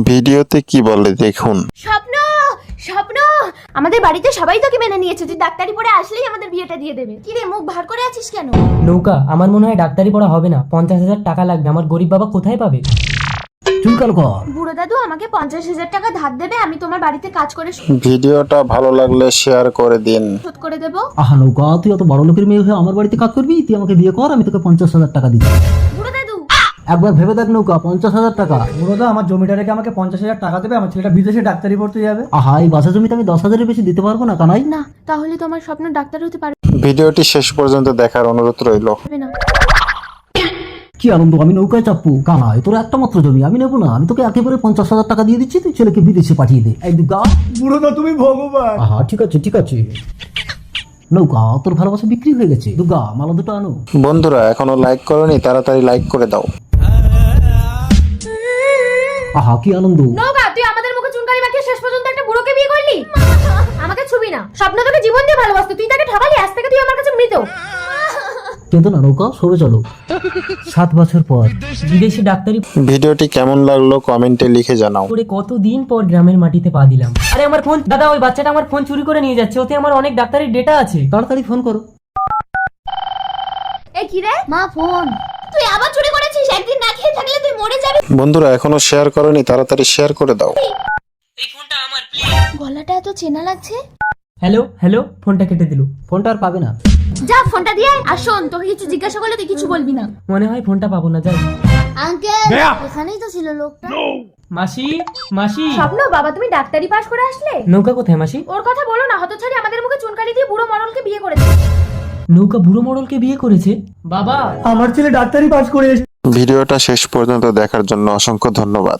ভিডিওতে কি বলে দেখুন। স্বপ্ন স্বপ্ন আমাদের বাড়িতে সবাই তোকে মেনে নিয়েছে, তুই ডাক্তারি পড়ে আসলেই আমাদের বিয়েটা দিয়ে দেবে। কি রে মুখ ভার করে আছিস কেন? নৌকা, আমার মনে হয় ডাক্তারি পড়া হবে না, 50,000 টাকা লাগবে। আমার গরিব বাবা কোথায় পাবে? চুলকাল কর। বুড়ো দাদু আমাকে 50,000 টাকা ধার দেবে, আমি তোমার বাড়িতে কাজ করে ভিডিওটা ভালো লাগলে শেয়ার করে দিন। শোধ করে দেবো। আহা নৌকা, তুই অত বড় লোকের মেয়ে হয়ে আমার বাড়িতে কাজ করবি? তুই আমাকে বিয়ে কর, আমি তোকে 50,000 টাকা দিচ্ছি। বুড়ো দাদু একবার ভেবে দেখ নৌকা, 50,000 টাকা। বুড়োদা আমার জমিটা রেখে আমাকে 50,000 টাকা দেবে, আমার ছেলেটা বিদেশে ডাক্তারি পড়তে যাবে। আহা, এই বাসা জমিতে আমি 10,000-এর বেশি দিতে পারবো না কানাই। না, তাহলে তোমার স্বপ্ন ডাক্তার হতে ভিডিওটি শেষ পর্যন্ত দেখার অনুরোধ রইল। পারবে না। কি আনন্দ, আমি নৌকায় চাপবো? কানাই, তোর একটা মাত্র জমি, আমি নেবো না। আমি তোকে একেবারে 50,000 টাকা দিয়ে দিচ্ছি, তুই ছেলেকে বিদেশে পাঠিয়ে দে। এই দুগা। বুড়োদা তুমি ভগবান। আহা, ঠিক আছে ঠিক আছে। নৌকা, তোর ভালোবাসা বিক্রি হয়ে গেছে। দুগা, মালা দুটো আনো। বন্ধুরা এখনো লাইক করনি, তাড়াতাড়ি লাইক করে দাও। আহা, কি আনন্দ। নৌকা, তুই আমাদের মুখে চুনকালি মাখিয়ে শেষ পর্যন্ত একটা বুড়োকে বিয়ে করলি। আমাকে ছুবি না, স্বপ্ন তোকে জীবন দিয়ে ভালোবাসতো, তুই তাকে ঠকালি, আজ থেকে তুই আমার কাছে মৃত। কিন্তু না নৌকা, সরে চলো। 7 বছর পর বিদেশি ডাক্তারি ভিডিওটি কেমন লাগলো কমেন্টে লিখে জানাও। করে কতদিন পর গ্রামের মাটিতে পা দিলাম। আরে আমার ফোন, দাদা ওই বাচ্চাটা আমার ফোন চুরি করে নিয়ে যাচ্ছে, ওতে আমার অনেক ডাক্তারি ডেটা আছে। তাড়াতাড়ি ফোন করো। এই কি রে মা, ফোন তুই আবার চুরি করেছিস? একদিন না খেয়ে থাকলে তুই মরে যাবি। বন্ধুরা এখনো শেয়ার করনি, তাড়াতাড়ি শেয়ার করে দাও। এই ফোনটা আমার, গলাটা এত চেনা লাগছে। হ্যালো হ্যালো, ফোনটা কেটে দিল। ফোনটা আর পাবে না। যা ফোনটা দিয়ে আয়। আর শোন, তোকে কিছু জিজ্ঞাসা করলে তুই কিছু বলবি না। মনে হয় ফোনটা পাবো না, যাই। আঙ্কেল, এখানেই তো ছিল লোকটা। মাসি মাসি। স্বপ্ন বাবা, তুমি ডাক্তারি পাশ করে আসলে? নৌকা কোথায় মাসি? ওর কথা বলো না, হতচ্ছাড়ি আমাদের মুখে চুনকালি দিয়ে বুড়ো মরলকে বিয়ে করেছে। নৌকা বুড়ো মডেলকে বিয়ে করেছে? বাবা, আমার ছেলে ডাক্তারি পাস করে এসে ভিডিওটা শেষ পর্যন্ত দেখার জন্য অসংখ্য ধন্যবাদ।